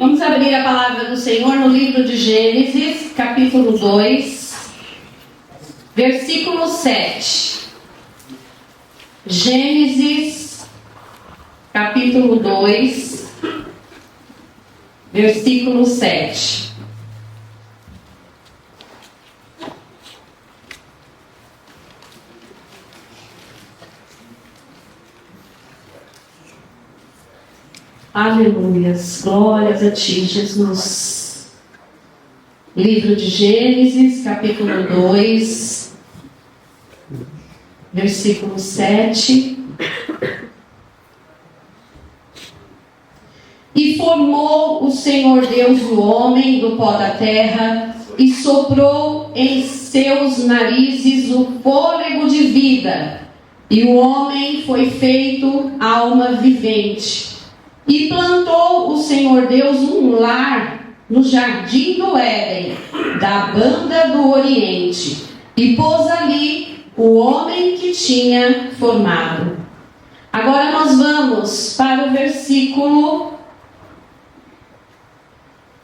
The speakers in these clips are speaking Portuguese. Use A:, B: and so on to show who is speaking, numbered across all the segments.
A: Vamos abrir a palavra do Senhor no livro de Gênesis, capítulo 2, versículo 7. Gênesis, capítulo 2, versículo 7. Aleluias, glórias a Ti, Jesus. Livro de Gênesis, capítulo 2, versículo 7. E formou o Senhor Deus o homem do pó da terra, e soprou em seus narizes o fôlego de vida, e o homem foi feito alma vivente. E plantou o Senhor Deus um lar no jardim do Éden, da banda do Oriente, e pôs ali o homem que tinha formado. Agora nós vamos para o versículo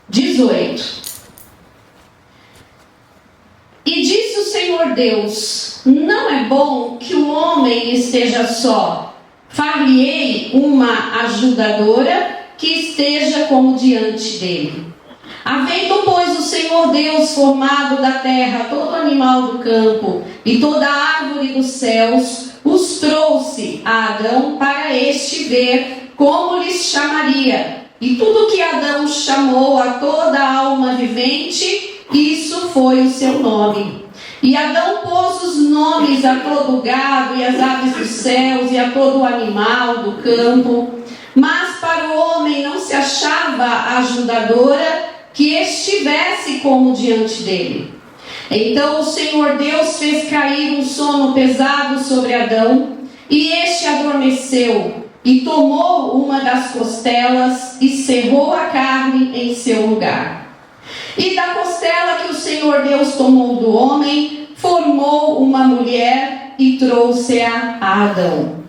A: 18. E disse o Senhor Deus: não é bom que o homem esteja só. Far-lhe-ei uma ajudadora que esteja como diante dele. Havendo, pois, o Senhor Deus formado da terra todo animal do campo e toda árvore dos céus, os trouxe a Adão para este ver como lhes chamaria. E tudo que Adão chamou a toda alma vivente, isso foi o seu nome. E Adão pôs os nomes a todo o gado e as aves dos céus e a todo o animal do campo. Mas para o homem não se achava ajudadora que estivesse como diante dele. Então o Senhor Deus fez cair um sono pesado sobre Adão, e este adormeceu, e tomou uma das costelas e cerrou a carne em seu lugar. E da costela que o Senhor Deus tomou do homem, formou uma mulher e trouxe-a a Adão.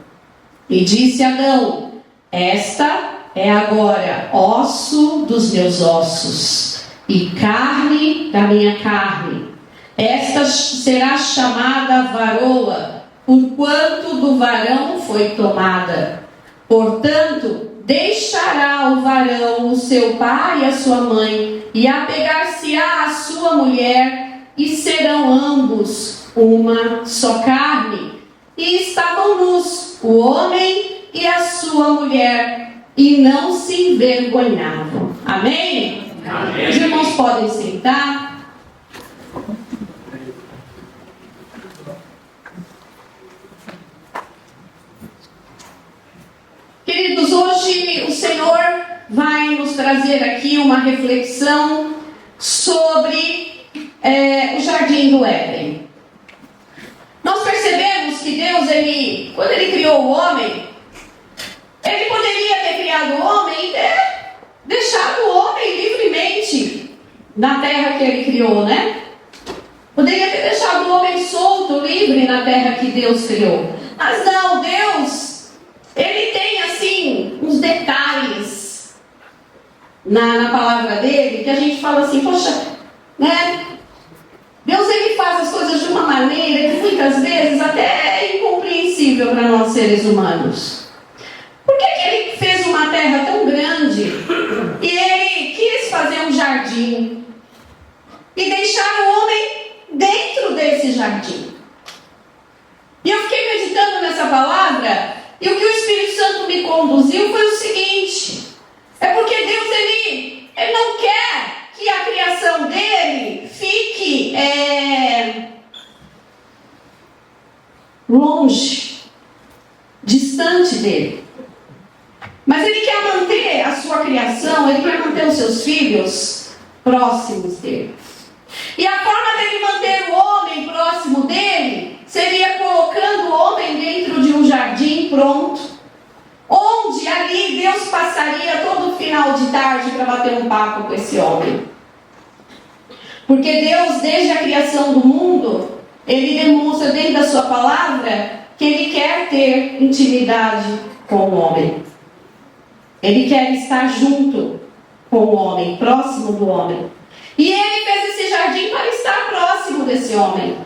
A: E disse Adão: esta é agora osso dos meus ossos e carne da minha carne. Esta será chamada varoa, porquanto do varão foi tomada. Portanto, deixará o varão o seu pai e a sua mãe, e apegar-se-á à sua mulher, e serão ambos uma só carne. E estavam nus, o homem e a sua mulher, e não se envergonhavam. Amém? Amém. Os irmãos podem sentar. Queridos, hoje o Senhor vai nos trazer aqui uma reflexão sobre o jardim do Éden. Nós percebemos que Deus, quando Ele criou o homem, Ele poderia ter criado o homem e ter deixado o homem livremente na terra que Ele criou, né? Poderia ter deixado o homem solto, livre na terra que Deus criou. Mas não, Deus, Ele tem assim uns detalhes na palavra dele, que a gente fala assim, poxa, né? Deus, Ele faz as coisas de uma maneira que muitas vezes até é incompreensível para nós seres humanos. Por que Ele fez uma terra tão grande e Ele quis fazer um jardim e deixar o homem dentro desse jardim? E eu fiquei meditando nessa palavra, e o que o Espírito Santo me conduziu foi o seguinte: é porque Deus, Ele não quer que a criação dele fique longe, distante dele. Mas Ele quer manter a sua criação, Ele quer manter os seus filhos próximos dele. E a forma dele manter o homem próximo dele seria colocando o homem dentro de um jardim pronto, onde ali Deus passaria todo o final de tarde para bater um papo com esse homem. Porque Deus, desde a criação do mundo, Ele demonstra dentro da sua palavra que Ele quer ter intimidade com o homem. Ele quer estar junto. com o homem, próximo do homem. E ele fez esse jardim para estar próximo desse homem.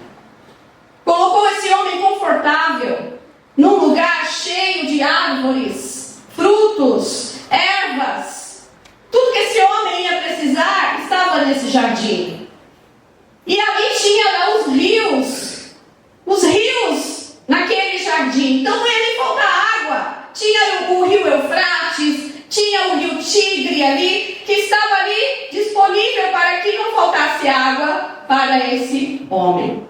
A: Colocou esse homem confortável num lugar cheio de árvores, frutos, ervas. Tudo que esse homem ia precisar estava nesse jardim. E ali tinha lá os rios naquele jardim. Então não ia nem faltar água. Tinha o rio Eufrates, tinha o rio Tigre ali, que estava ali disponível para que não faltasse água para esse homem.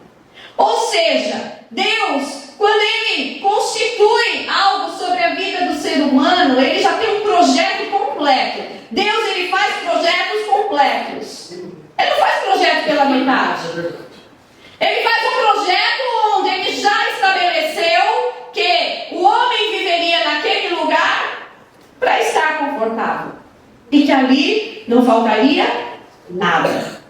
A: Ou seja, Deus, quando Ele constitui algo sobre a vida do ser humano, Ele já tem um projeto completo. Deus, Ele faz projetos completos. Ele não faz projeto pela metade. Ele faz um projeto onde Ele já estabeleceu que o homem viveria naquele lugar para estar confortável. E que ali não faltaria nada.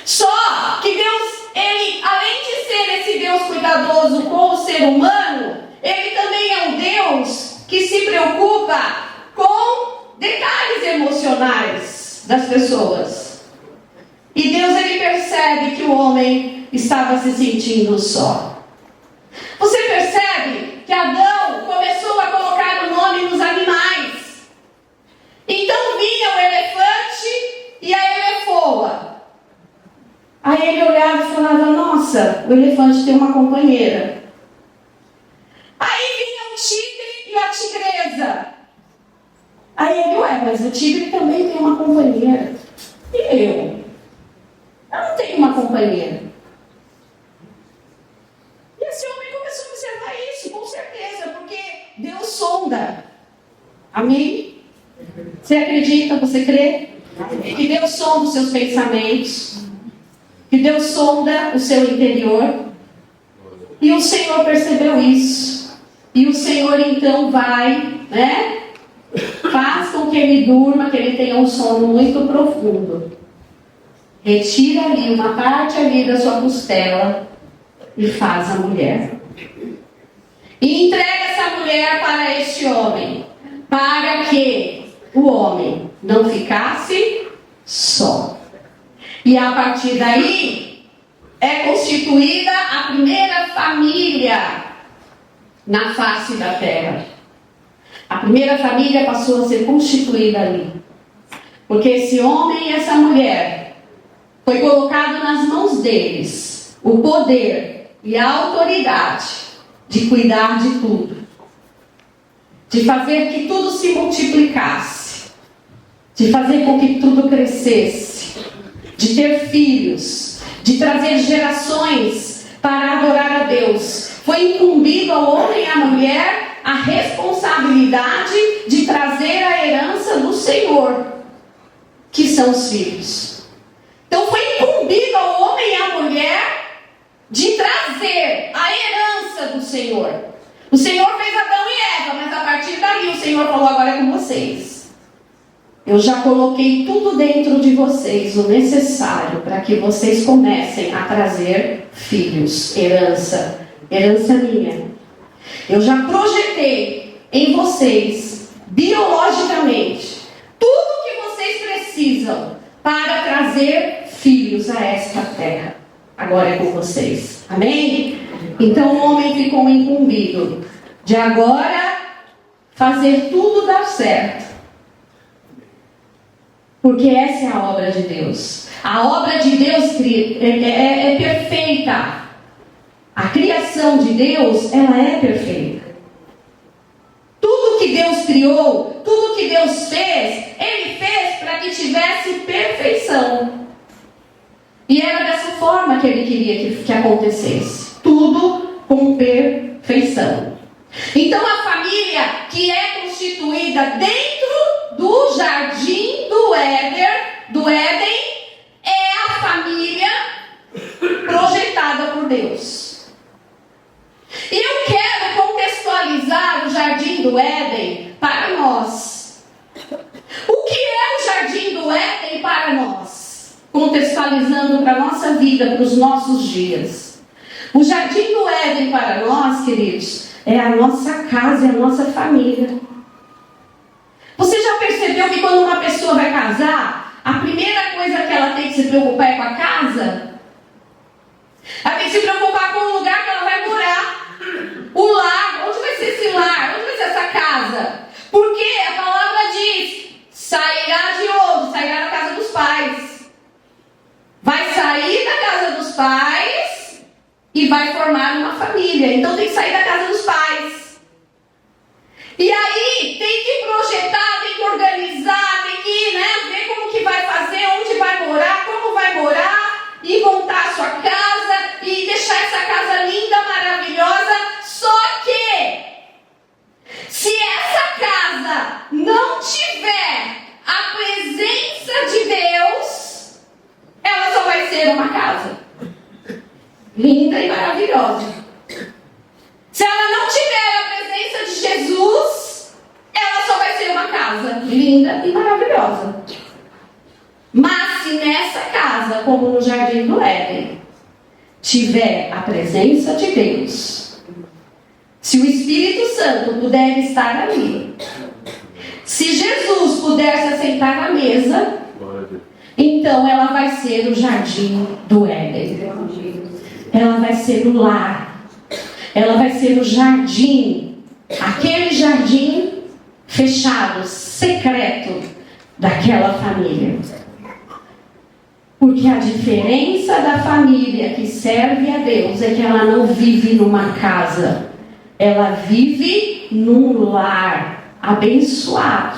A: Só que Deus, Ele, além de ser esse Deus cuidadoso com o ser humano, Ele também é um Deus que se preocupa com detalhes emocionais das pessoas. E Deus, Ele percebe que o homem estava se sentindo só. Você percebe que Adão começou a colocar o nome nos animais. Então vinha o elefante e a elefoa. Aí ele olhava e falava, nossa, o elefante tem uma companheira. Aí vinha o tigre e a tigresa. Aí ele, mas o tigre também tem uma companheira. E eu? Eu não tenho uma companheira. E esse homem começou a observar isso, com certeza, porque Deus sonda. Amém? Você acredita, você crê? Que Deus sonda os seus pensamentos. Que Deus sonda o seu interior. E o Senhor percebeu isso. E o Senhor então vai, faz com que ele durma, que ele tenha um sono muito profundo. Retira ali uma parte ali da sua costela e faz a mulher. E entrega essa mulher para este homem, para que o homem não ficasse só. E a partir daí é constituída a primeira família na face da terra. A primeira família passou a ser constituída ali. Porque esse homem e essa mulher foi colocado nas mãos deles o poder e a autoridade de cuidar de tudo. De fazer que tudo se multiplicasse. De fazer com que tudo crescesse. De ter filhos, de trazer gerações para adorar a Deus. Foi incumbido ao homem e à mulher a responsabilidade de trazer a herança do Senhor, que são os filhos. Então foi incumbido ao homem e à mulher de trazer a herança do Senhor. O Senhor fez Adão e Eva, mas a partir dali o Senhor falou, agora é com vocês. Eu já coloquei tudo dentro de vocês, o necessário para que vocês comecem a trazer filhos, herança minha. Eu já projetei em vocês, biologicamente, tudo que vocês precisam para trazer filhos a esta terra. Agora é com vocês. Amém? Então o homem ficou incumbido de agora fazer tudo dar certo. Porque essa é a obra de Deus. A obra de Deus é perfeita. A criação de Deus, ela é perfeita. Tudo que Deus criou, tudo que Deus fez, Ele fez para que tivesse perfeição. E era dessa forma que Ele queria que acontecesse. Tudo com perfeição. Então a família que é constituída dentro do jardim do Éden, é a família projetada por Deus. E eu quero contextualizar o jardim do Éden para nós. O que é o jardim do Éden para nós? Contextualizando para a nossa vida, para os nossos dias. O jardim do Éden para nós, queridos, é a nossa casa, é a nossa família. Você já percebeu que quando uma pessoa vai casar, a primeira coisa que ela tem que se preocupar é com a casa? Ela tem que se preocupar com o lugar que ela vai morar. O lar, onde vai ser esse lar? Onde vai ser essa casa? Porque a palavra diz, sairá de onde? Sairá da casa dos pais. Vai sair da casa dos pais e vai formar uma família. Então tem que sair da casa dos pais. E aí tem que projetar, tem que organizar, tem que ver como que vai fazer, onde vai morar, como vai morar, e montar a sua casa, e deixar essa casa linda, maravilhosa. Só que, se essa casa não tiver a presença de Deus, ela só vai ser uma casa linda e maravilhosa. Se ela não tiver a presença de Jesus, ela só vai ser uma casa linda e maravilhosa. Mas se nessa casa, como no Jardim do Éden, tiver a presença de Deus, se o Espírito Santo puder estar ali, se Jesus puder se assentar na mesa, então ela vai ser o Jardim do Éden. Ela vai ser o lar. Ela vai ser o jardim, aquele jardim fechado, secreto daquela família. Porque a diferença da família que serve a Deus é que ela não vive numa casa, ela vive num lar abençoado.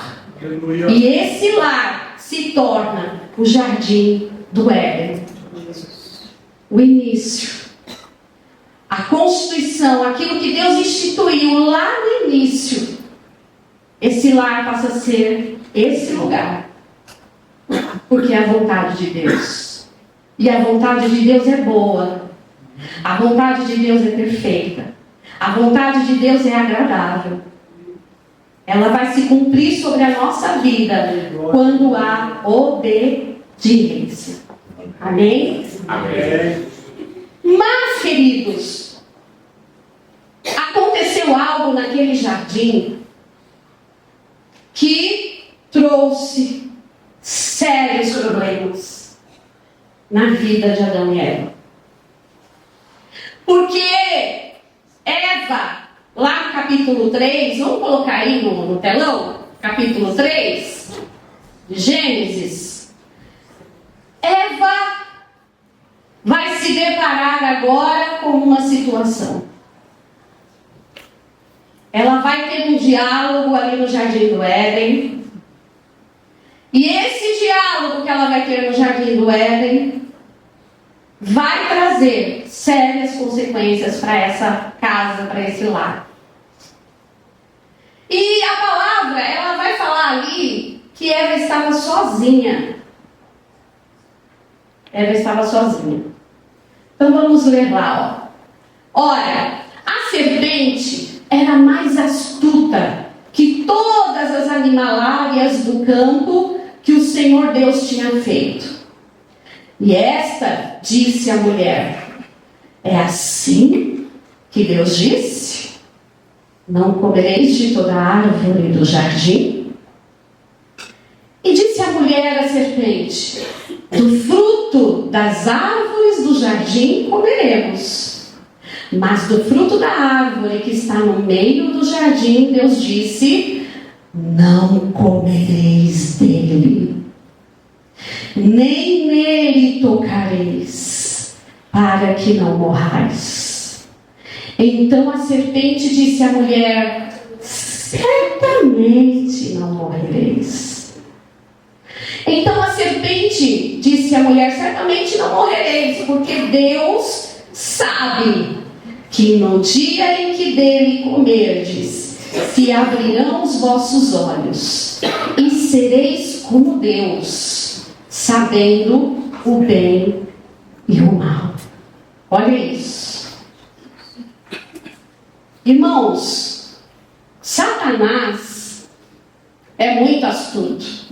A: E esse lar se torna o Jardim do Éden. O início. A constituição, aquilo que Deus instituiu lá no início, esse lar passa a ser esse lugar. Porque é a vontade de Deus. E a vontade de Deus é boa. A vontade de Deus é perfeita. A vontade de Deus é agradável. Ela vai se cumprir sobre a nossa vida quando há obediência. Amém?
B: Amém.
A: Mas, queridos, aconteceu algo naquele jardim que trouxe sérios problemas na vida de Adão e Eva. Porque Eva, lá no capítulo 3, vamos colocar aí no telão, capítulo 3 de Gênesis, Eva vai se deparar agora com uma situação. Ela vai ter um diálogo ali no Jardim do Éden. E esse diálogo que ela vai ter no Jardim do Éden vai trazer sérias consequências para essa casa, para esse lar. E a palavra, ela vai falar ali que Eva estava sozinha. Eva estava sozinha. Então vamos ler lá, ó. Ora, a serpente era mais astuta que todas as animalárias do campo que o Senhor Deus tinha feito. E esta disse à mulher: é assim que Deus disse? Não comereis de toda a árvore do jardim? E disse a mulher à serpente: do fruto das árvores do jardim comeremos, mas do fruto da árvore que está no meio do jardim, Deus disse: não comereis dele, nem nele tocareis, para que não morrais. Então a serpente disse à mulher: certamente não morrereis. Então a serpente disse à mulher: certamente não morrereis, porque Deus sabe que no dia em que dele comerdes, se abrirão os vossos olhos, e sereis como Deus, sabendo o bem e o mal. Olha isso. Irmãos, Satanás é muito astuto.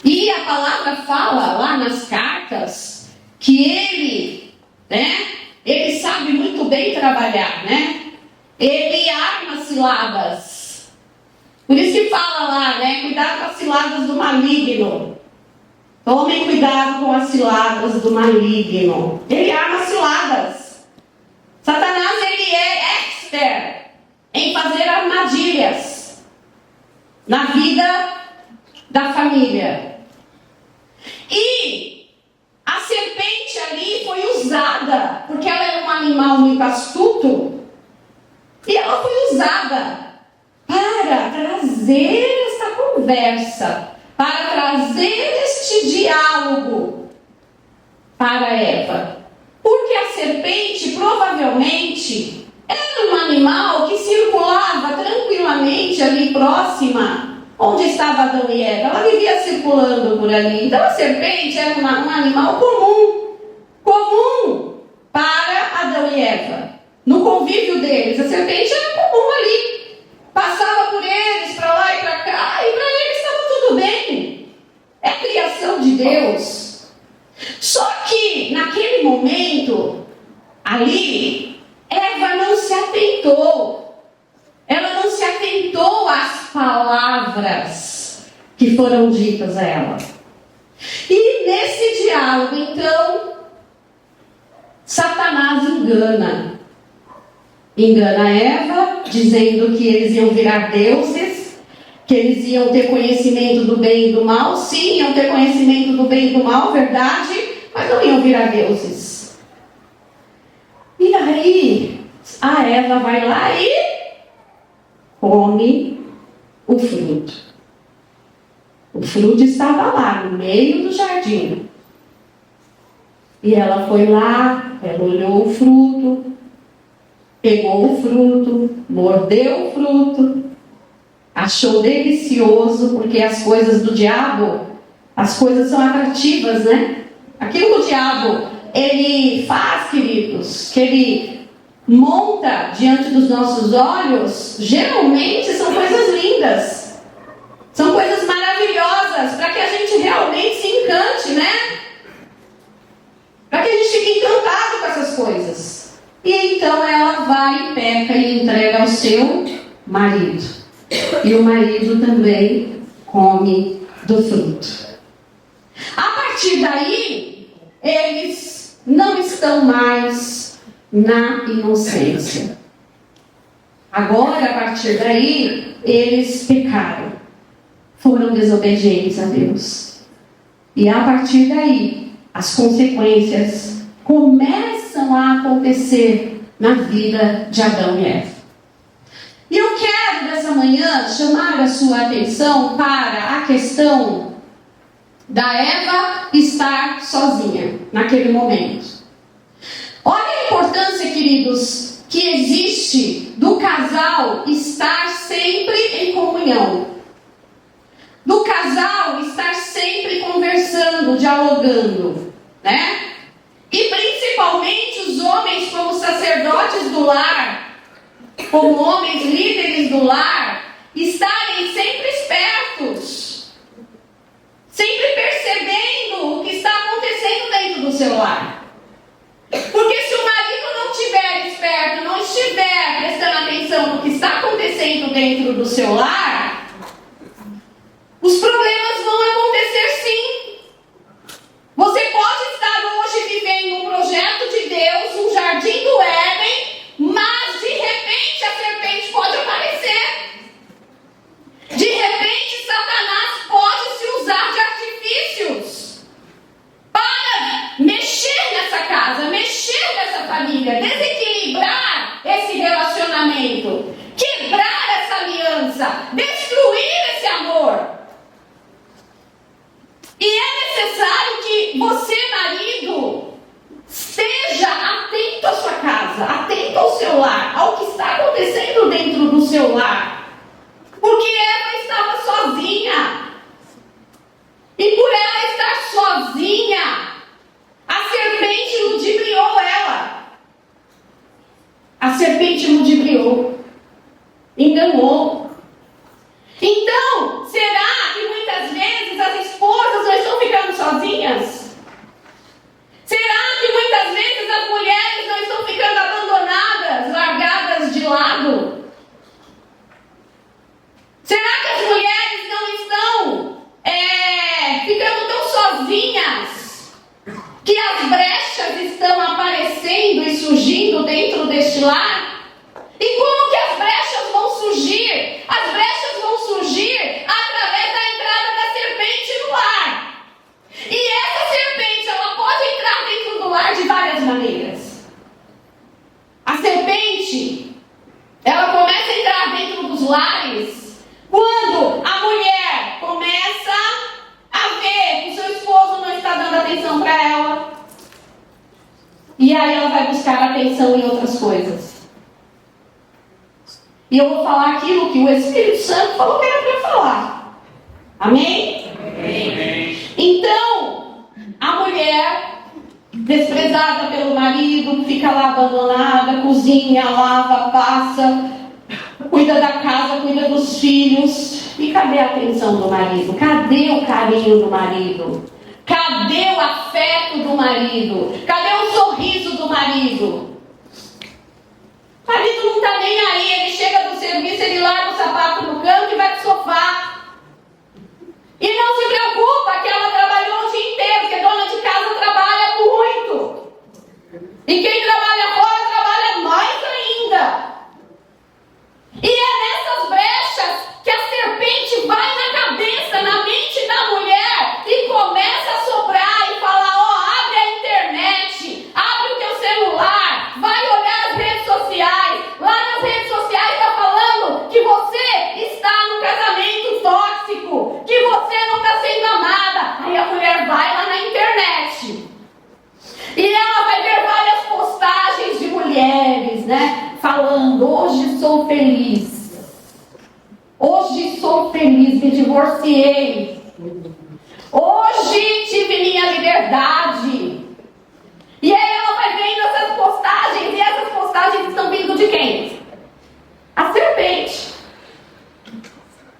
A: E a palavra fala lá nas cartas que ele sabe muito bem trabalhar, Ele arma ciladas. Por isso que fala lá, né? Cuidado com as ciladas do maligno. Tomem cuidado com as ciladas do maligno. Ele arma ciladas. Satanás, ele é expert em fazer armadilhas na vida da família. E a serpente ali foi usada, porque ela era um animal muito astuto, e ela foi usada para trazer essa conversa, para trazer este diálogo para Eva. Porque a serpente provavelmente era um animal que circulava tranquilamente ali próxima onde estava Adão e Eva. Ela vivia circulando por ali. Então a serpente era um animal comum para Adão e Eva. No convívio deles, a serpente era comum ali. Passava por eles, para lá e para cá, e para eles estava tudo bem. É a criação de Deus. Só que, naquele momento, ali, Eva não se atentou. Ela não se atentou às palavras que foram ditas a ela. E nesse diálogo, então, Satanás engana Eva, dizendo que eles iam virar deuses, que eles iam ter conhecimento do bem e do mal. Sim, iam ter conhecimento do bem e do mal, verdade, mas não iam virar deuses. E aí, a Eva vai lá e come o fruto. O fruto estava lá, no meio do jardim. E ela foi lá, ela olhou o fruto, pegou o fruto, mordeu o fruto, achou delicioso, porque as coisas do diabo, as coisas são atrativas, né? Aquilo que o diabo, ele faz, queridos, que ele monta diante dos nossos olhos, geralmente são coisas lindas, são coisas maravilhosas, para que a gente realmente se encante, né? Para que a gente fique encantado com essas coisas. E então ela vai e peca e entrega ao seu marido. E o marido também come do fruto. A partir daí, eles não estão mais na inocência. Agora, a partir daí, eles pecaram. Foram desobedientes a Deus. E a partir daí, as consequências começam a acontecer na vida de Adão e Eva. E eu quero, nessa manhã, chamar a sua atenção para a questão da Eva estar sozinha naquele momento. Olha a importância, queridos, que existe do casal estar sempre em comunhão. Do casal estar sempre conversando, dialogando, né? E principalmente os homens como sacerdotes do lar, como homens líderes do lar, estarem sempre espertos, sempre percebendo o que está acontecendo dentro do seu lar. Porque se o marido não estiver esperto, não estiver prestando atenção no que está acontecendo dentro do seu lar, os problemas vão acontecer sim. Você pode estar hoje vivendo um projeto de Deus, um jardim do Éden, mas de repente a serpente pode aparecer. De repente Satanás pode se usar de artifícios para mexer nessa casa, mexer nessa família, desequilibrar esse relacionamento, quebrar essa aliança, destruir esse amor. sozinhas que as brechas estão aparecendo e surgindo dentro deste lar? E como que as brechas vão surgir? As brechas vão surgir através da entrada da serpente no lar. E essa serpente, ela pode entrar dentro do lar de várias maneiras. A serpente, ela começa a entrar dentro dos lares quando a mulher começa a ver que o seu esposo não está dando atenção para ela. E aí ela vai buscar atenção em outras coisas. E eu vou falar aquilo que o Espírito Santo falou que era para eu falar. Amém? Amém. Então, a mulher, desprezada pelo marido, fica lá abandonada, cozinha, lava, passa, cuida da casa, cuida dos filhos. E cadê a atenção do marido? Cadê o carinho do marido? Cadê o afeto do marido? Cadê o sorriso do marido? O marido não está nem aí, ele chega do serviço, ele larga o sapato no canto e vai pro sofá. E não se preocupa que ela trabalhou o dia inteiro, porque dona de casa trabalha muito. E quem trabalha fora trabalha mais ainda. E é nessas brechas que a serpente vai na cabeça, na mente da mulher e começa a soprar e falar: ó, abre a internet, abre o teu celular, vai olhar as redes sociais. Lá nas redes sociais está falando que você está num casamento tóxico, que você não está sendo amada. Aí a mulher vai lá na internet e ela vai ver várias postagens de mulheres, né? Falando: hoje sou feliz. Hoje sou feliz, me divorciei. Hoje tive minha liberdade. E aí ela vai vendo essas postagens, e essas postagens estão vindo de quem? A serpente.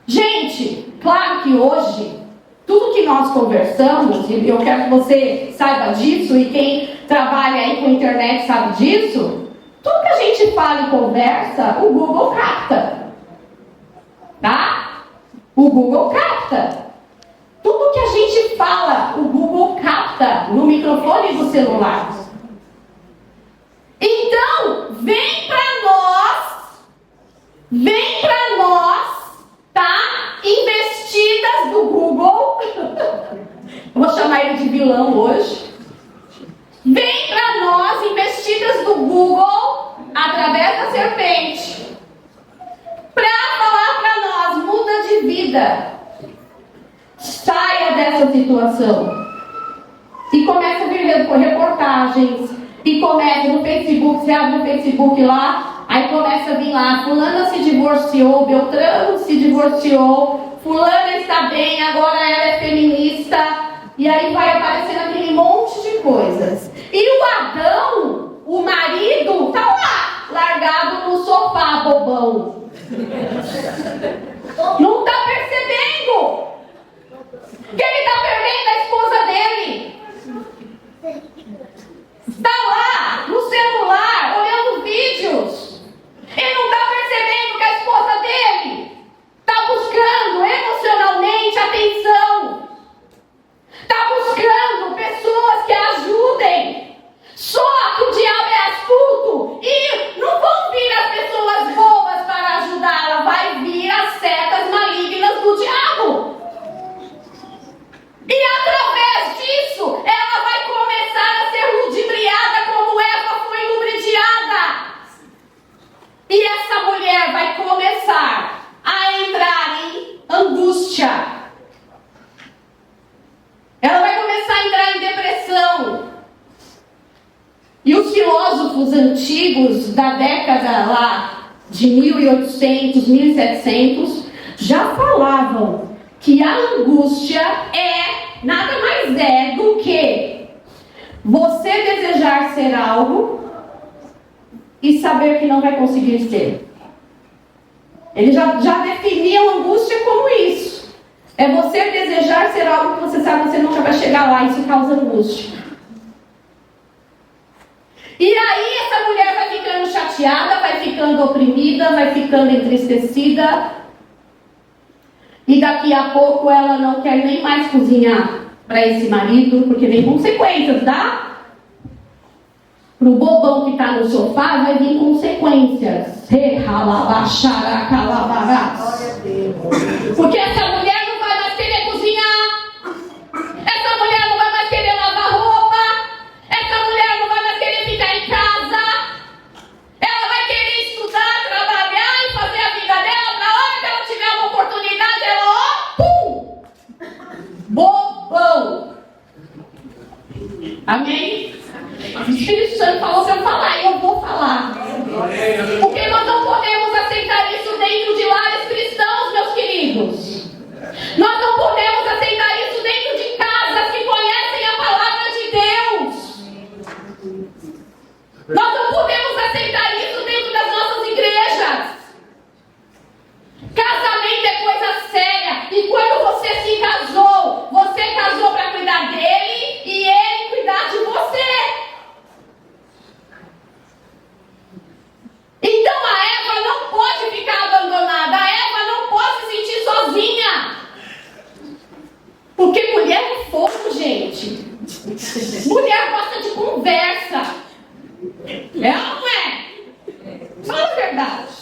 A: Gente, claro que hoje, tudo que nós conversamos, e eu quero que você saiba disso, e quem trabalha aí com internet sabe disso, tudo que a gente fala e conversa, o Google capta. Tá? O Google capta. Tudo que a gente fala, o Google capta no microfone do celular. Então, vem para nós, tá? Investidas do Google. Vou chamar ele de vilão hoje. Vem para nós, investidas do Google, através da serpente, para falar para nós: muda de vida, saia dessa situação. E começa a vir reportagens, e começa no Facebook, você abre o Facebook lá, aí começa a vir lá: fulana se divorciou, Beltrano se divorciou, fulana está bem, agora ela é feminista. E aí vai aparecendo aquele monte de coisas. E o Adão, o marido, tá lá, largado no sofá, bobão. Não tá percebendo que ele tá perdendo a esposa dele. Está lá no celular olhando vídeos. Ele não tá percebendo que a esposa dele tá buscando emocionalmente atenção. Tá buscando pessoas que a ajudem. Só que o diabo é astuto e não vão vir as pessoas boas para ajudá-la, vai vir as setas malignas do diabo. E através disso, ela vai começar a ser ludibriada como Eva foi ludibriada. E essa mulher vai começar a entrar em angústia. Ela vai começar a entrar em depressão. E os filósofos antigos da década lá de 1800, 1700 já falavam que a angústia nada mais é do que você desejar ser algo e saber que não vai conseguir ser. Eles já definiam a angústia como isso. É você desejar ser algo que você sabe que você nunca vai chegar lá, e isso causa angústia. E aí essa mulher vai ficando chateada, vai ficando oprimida, vai ficando entristecida. E daqui a pouco ela não quer nem mais cozinhar. para esse marido, porque vem consequências, tá? Para o bobão que está no sofá, vai vir consequências. Porque essa mulher não vai mais querer cozinhar. Essa mulher não vai mais querer lavar roupa. Essa mulher não vai mais querer ficar em casa. Ela vai querer estudar, trabalhar e fazer a vida dela. Na hora que ela tiver uma oportunidade, ela, pum! Bobão. Amém? O Espírito Santo falou para eu falar e eu vou falar. Porque nós não podemos aceitar isso dentro de lares cristãos, meus queridos. Nós não podemos aceitar isso dentro de casas que conhecem a palavra de Deus. Nós não podemos aceitar isso dentro das nossas igrejas. Casamento é coisa séria. E quando você se casou, você casou para cuidar dele e ele cuidar de você. Então a Eva não pode ficar abandonada. A Eva não pode se sentir sozinha. Porque mulher é fogo, gente. Mulher gosta de conversa. É ou não é? Fala a verdade.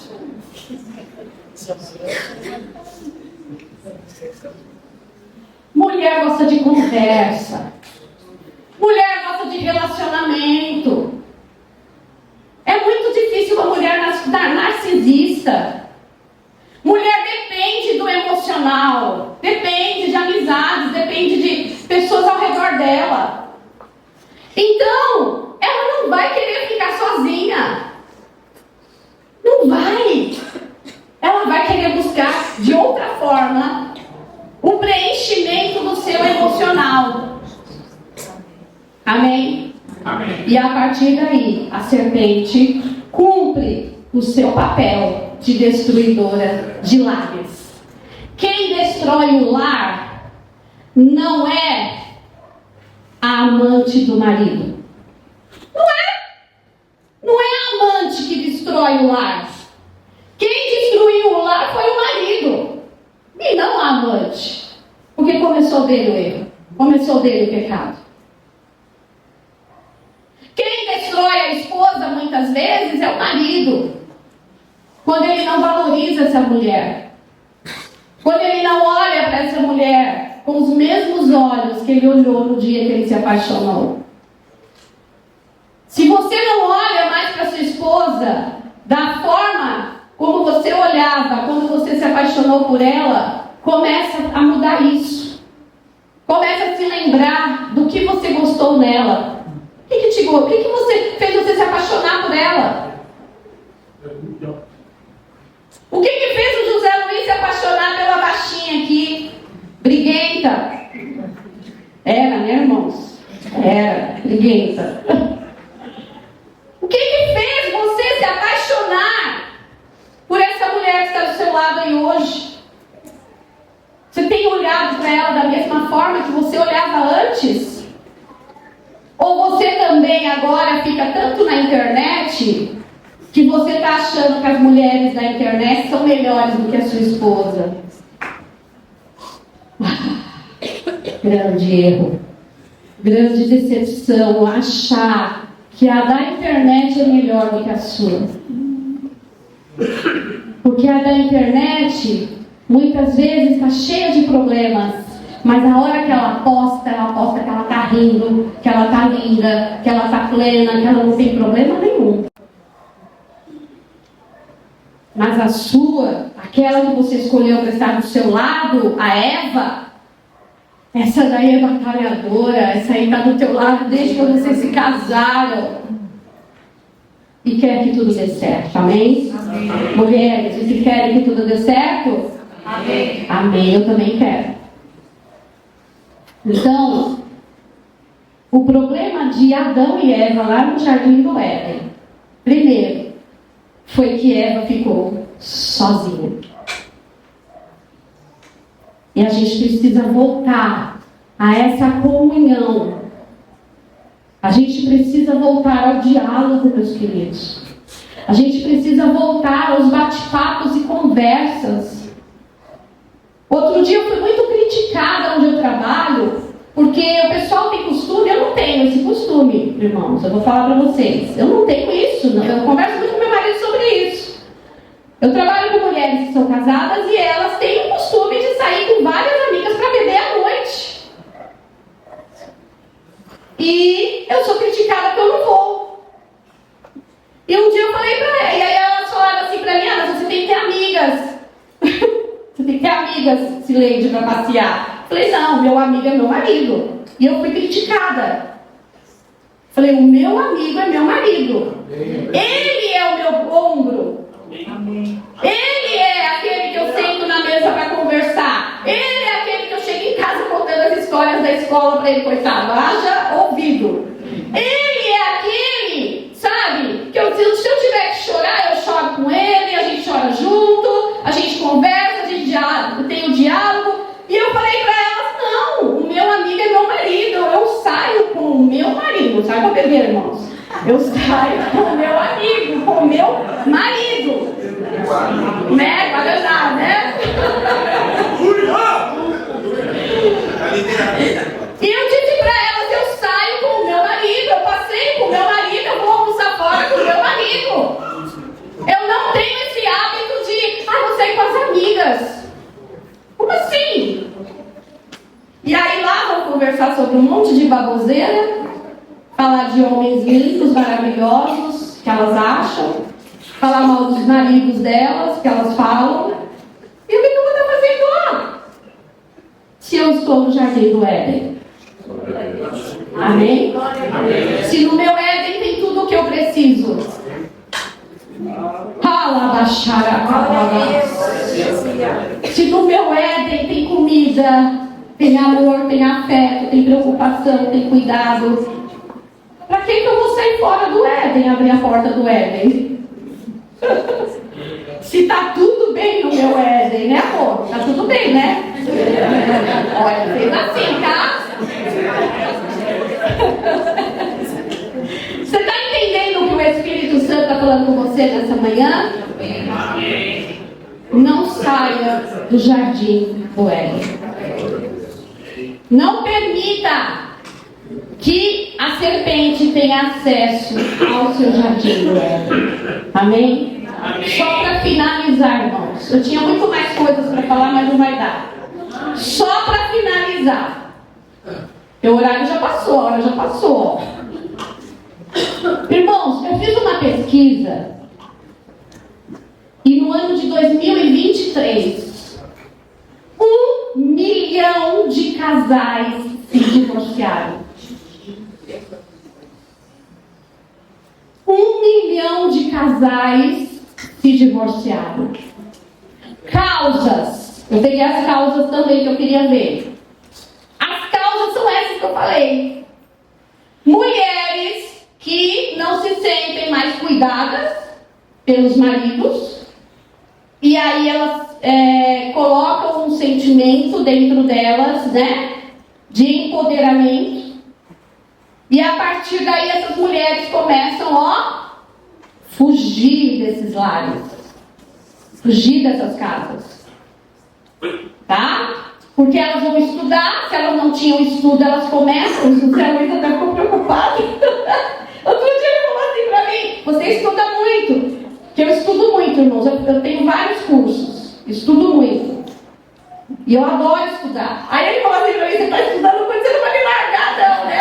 A: Mulher gosta de conversa. Mulher gosta de relacionamento. É muito difícil uma mulher narcisista. Mulher depende do emocional, depende de amizades, depende de pessoas ao redor dela. Então, ela não vai querer ficar sozinha. Não vai. Ela vai querer buscar de outra forma o preenchimento do seu emocional. Amém? Amém. E a partir daí, a serpente cumpre o seu papel de destruidora de lares. Quem destrói o lar não é a amante do marido. Não é. Não é a amante que destrói o lar. Quem destruiu o lar foi o marido. E não a amante. Porque começou dele o erro. Começou dele o pecado. Quem destrói a esposa muitas vezes é o marido. Quando ele não valoriza essa mulher. Quando ele não olha para essa mulher com os mesmos olhos que ele olhou no dia que ele se apaixonou. Se você não olha mais para sua esposa da forma como você olhava quando você se apaixonou por ela, começa a mudar isso. Começa a se lembrar do que você gostou nela. O que você fez você se apaixonar por ela? O que fez o José Luiz se apaixonar pela baixinha aqui? Briguenta. Era, né, irmãos? Era, briguenta. O que fez você se apaixonar por essa mulher que está do seu lado aí hoje? Você tem olhado para ela da mesma forma que você olhava antes? Ou você também agora fica tanto na internet que você está achando que as mulheres da internet são melhores do que a sua esposa? Grande erro. Grande decepção. Achar que a da internet é melhor do que a sua. Porque a da internet muitas vezes está cheia de problemas. Mas a hora que ela posta que ela está rindo, que ela está linda, que ela está plena, que ela não tem problema nenhum. Mas a sua, aquela que você escolheu para estar do seu lado, a Eva, essa daí é batalhadora, essa aí está do teu lado desde quando vocês se casaram. E quer que tudo dê certo, amém? Amém. Mulheres, vocês querem que tudo dê certo? Amém. Amém, eu também quero. Então, o problema de Adão e Eva lá no Jardim do Éden, primeiro, foi que Eva ficou sozinha. E a gente precisa voltar a essa comunhão. A gente precisa voltar ao diálogo, meus queridos. A gente precisa voltar aos bate-papos e conversas. Outro dia eu fui muito criticada onde eu trabalho, Porque o pessoal tem costume, eu não tenho esse costume, irmãos. Eu vou falar para vocês. Eu não tenho isso. Não. Eu converso muito com meu marido sobre isso. Eu trabalho com mulheres que são casadas e elas têm o costume de sair com várias amigas para beber à noite. E eu sou criticada porque eu não vou. E um dia eu falei para ela, e aí elas falaram assim para mim: Ana, você tem que ter amigas. Você tem que ter amigas, Sileide, para passear. Eu falei: não, meu amigo é meu marido. E eu fui criticada. Falei: o meu amigo é meu marido. Ele é o meu ombro. Ele é aquele que eu sento na mesa para conversar. Ele é aquele que eu chego em casa contando as histórias da escola para ele, coitado. Haja ouvido. Ele é aquele, sabe, que se eu tiver que chorar, eu choro com ele, a gente chora junto, a gente conversa, a gente tem o diálogo. E eu falei para elas: não, o meu amigo é meu marido. Eu saio com o meu marido. Sai para beber, irmãos. Eu saio com o meu amigo, com o meu marido. Né? Para ajudar, né? E eu disse para elas: eu saio com o meu marido, eu passei com o meu marido, eu vou almoçar fora com o meu marido. Eu não tenho esse hábito de, vou sair com as amigas. Como assim? E aí lá vão conversar sobre um monte de baboseira, falar de homens lindos, maravilhosos, que elas acham, falar mal dos maridos delas, que elas falam. E o que eu vou estar fazendo lá? Se eu estou no jardim do Éden. Amém? Amém? Se no meu Éden tem tudo o que eu preciso. Se no meu Éden tem comida, tem amor, tem afeto, tem preocupação, tem cuidado, para que eu vou sair fora do Éden, abrir a porta do Éden? Se tá tudo bem no meu Éden, né, amor? Tá tudo bem, né? Olha, fez assim, tá? Você está entendendo o que o Espírito Santo está falando com você nessa manhã? Não saia do jardim do Éden. Não permita que a serpente tenha acesso ao seu jardim do Éden. Amém? Só para finalizar, irmãos. Eu tinha muito mais coisas para falar, mas não vai dar. Só para finalizar. O horário já passou, a hora já passou. Irmãos, eu fiz uma pesquisa e no ano de 2023, 1 milhão de casais se divorciaram. 1 milhão de casais se divorciaram. Causas. Eu peguei as causas também que eu queria ver. As causas são essas que eu falei. Mulheres que não se sentem mais cuidadas pelos maridos. E aí elas colocam um sentimento dentro delas, né? De empoderamento. E a partir daí essas mulheres começam a fugir desses lares. Fugir dessas casas. Tá? Porque elas vão estudar. Se elas não tinham estudo, elas começam. O José Luiz até ficou preocupado. Outro dia ele falou assim pra mim: você estuda muito. Que eu estudo muito, irmãos. Eu tenho vários cursos. Estudo muito. E eu adoro estudar. Aí ele falou assim pra mim: você está estudando muito, você não vai me largar, não, né?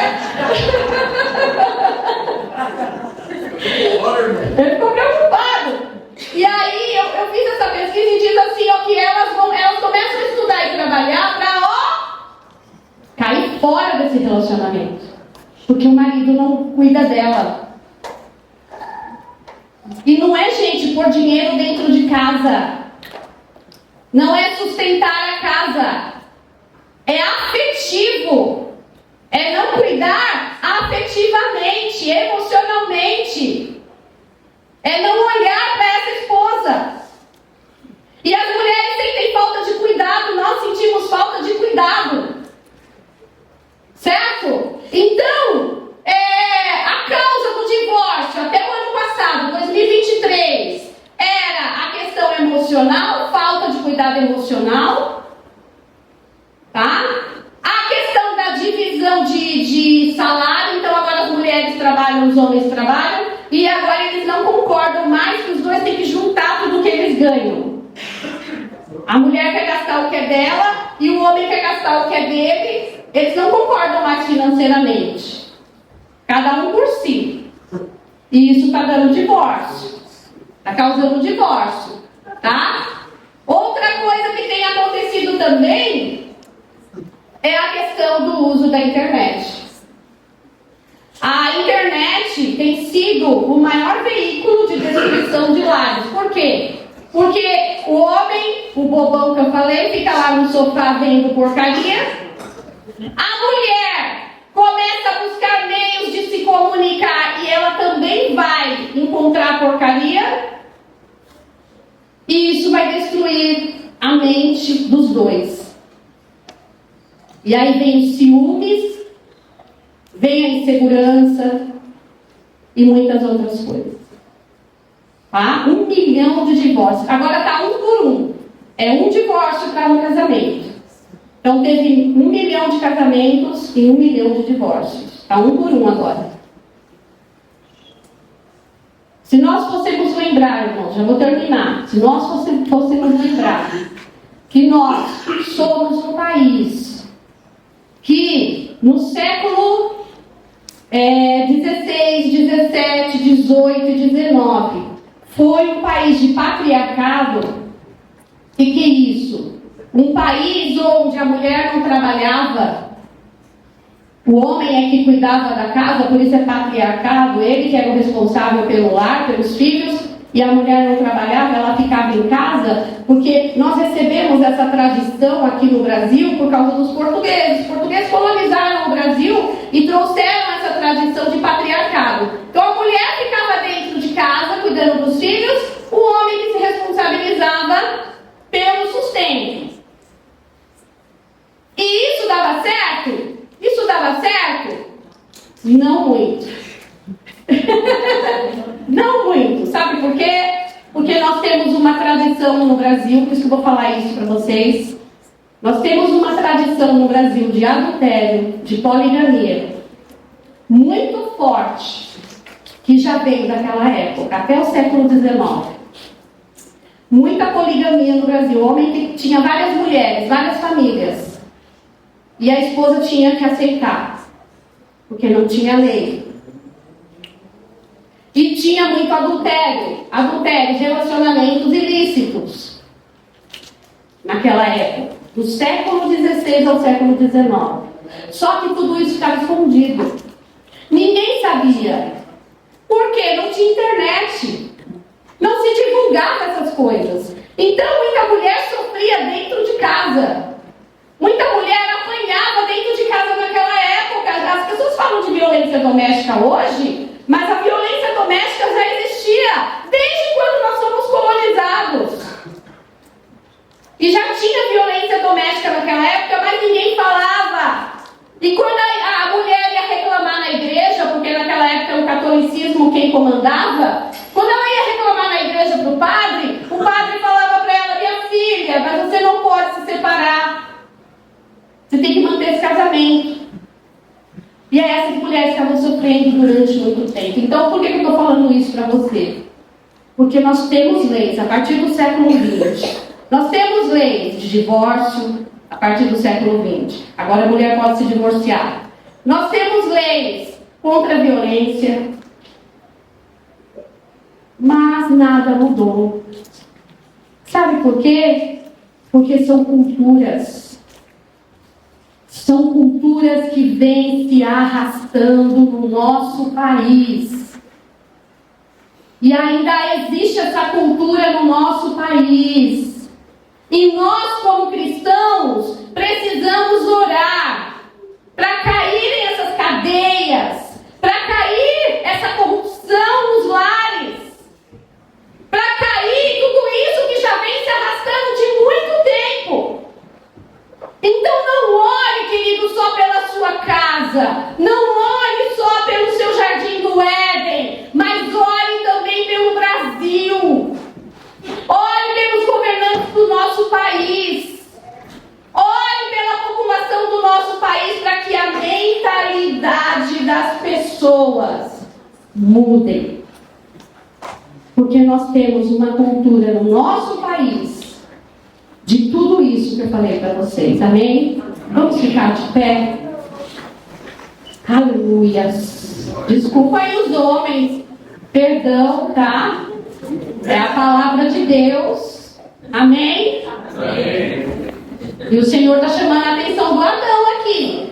A: Ele ficou preocupado. E aí eu fiz essa pesquisa e diz assim, que elas começam a estudar e trabalhar para cair fora desse relacionamento. Porque o marido não cuida dela. E não é, gente, pôr dinheiro dentro de casa. Não é sustentar a casa. É afetivo. É não cuidar afetivamente, emocionalmente. É não olhar para essa esposa. E as mulheres sentem falta de cuidado, nós sentimos falta de cuidado. Certo? Então, a causa do divórcio até o ano passado, 2023, era a questão emocional, falta de cuidado emocional. Tá? A questão divisão de salário, então agora as mulheres trabalham, os homens trabalham, e agora eles não concordam mais que os dois têm que juntar tudo que eles ganham. A mulher quer gastar o que é dela e o homem quer gastar o que é dele. Eles não concordam mais financeiramente. Cada um por si. E isso está dando divórcio. Está causando divórcio. Tá? Outra coisa que tem acontecido também é a questão do uso da internet. A internet tem sido o maior veículo de destruição de lares. Por quê? Porque o homem, o bobão que eu falei, fica lá no sofá vendo porcaria. A mulher começa a buscar meios de se comunicar e ela também vai encontrar porcaria. E isso vai destruir a mente dos dois. E aí vem os ciúmes, vem a insegurança e muitas outras coisas. Tá? 1 milhão de divórcios. Agora está 1 por 1. É um divórcio para um casamento. Então teve 1 milhão de casamentos e 1 milhão de divórcios. Está 1 por 1 agora. Se nós fossemos lembrar, irmãos, já vou terminar. Se nós fossemos lembrar que nós somos um país que no século 16, 17, 18 e 19 foi um país de patriarcado. O que é isso? Um país onde a mulher não trabalhava, o homem é que cuidava da casa, por isso é patriarcado, ele que era o responsável pelo lar, pelos filhos, e a mulher não trabalhava, ela ficava em casa, porque nós recebemos essa tradição aqui no Brasil por causa dos portugueses. Os portugueses colonizaram o Brasil e trouxeram essa tradição de patriarcado. Então a mulher ficava dentro de casa, cuidando dos filhos, o homem que se responsabilizava pelo sustento. E isso dava certo? Isso dava certo? Não muito. Não muito. Sabe por quê? Porque nós temos uma tradição no Brasil, por isso que eu vou falar isso para vocês. Nós temos uma tradição no Brasil de adultério, de poligamia, muito forte, que já veio daquela época, até o século XIX. Muita poligamia no Brasil. O homem que tinha várias mulheres, várias famílias. E a esposa tinha que aceitar, porque não tinha lei. E tinha muito adultério, relacionamentos ilícitos. Naquela época, do século XVI ao século XIX. Só que tudo isso ficava escondido. Ninguém sabia. Por quê? Não tinha internet. Não se divulgava essas coisas. Então muita mulher sofria dentro de casa. Muita mulher apanhava dentro de casa naquela época. As pessoas falam de violência doméstica hoje, mas a violência doméstica já existia desde quando nós somos colonizados. E já tinha violência doméstica naquela época, mas ninguém falava. E quando a mulher ia reclamar na igreja, porque naquela época o catolicismo quem comandava, quando ela ia reclamar na igreja para o padre falava para ela: minha filha, mas você não pode se separar. Você tem que manter esse casamento. E aí essas mulheres estavam sofrendo durante muito tempo. Então, por que eu estou falando isso para você? Porque nós temos leis a partir do século XX. Nós temos leis de divórcio a partir do século XX. Agora a mulher pode se divorciar. Nós temos leis contra a violência. Mas nada mudou. Sabe por quê? Porque são culturas. São culturas que vêm se arrastando no nosso país. E ainda existe essa cultura no nosso país. E nós, como cristãos, precisamos orar para caírem essas cadeias, para cair essa corrupção nos lares, para cair tudo isso que já vem se arrastando de muito tempo. Então não ore, querido, só pela sua casa. Não ore só pelo seu jardim do Éden. Mas ore também pelo Brasil. Ore pelos governantes do nosso país. Ore pela população do nosso país para que a menta pessoas mudem. Porque nós temos uma cultura no nosso país de tudo isso que eu falei para vocês. Amém? Vamos ficar de pé. Aleluia. Desculpa aí os homens. Perdão, tá? É a palavra de Deus. Amém? Amém. E o Senhor está chamando a atenção do Adão aqui.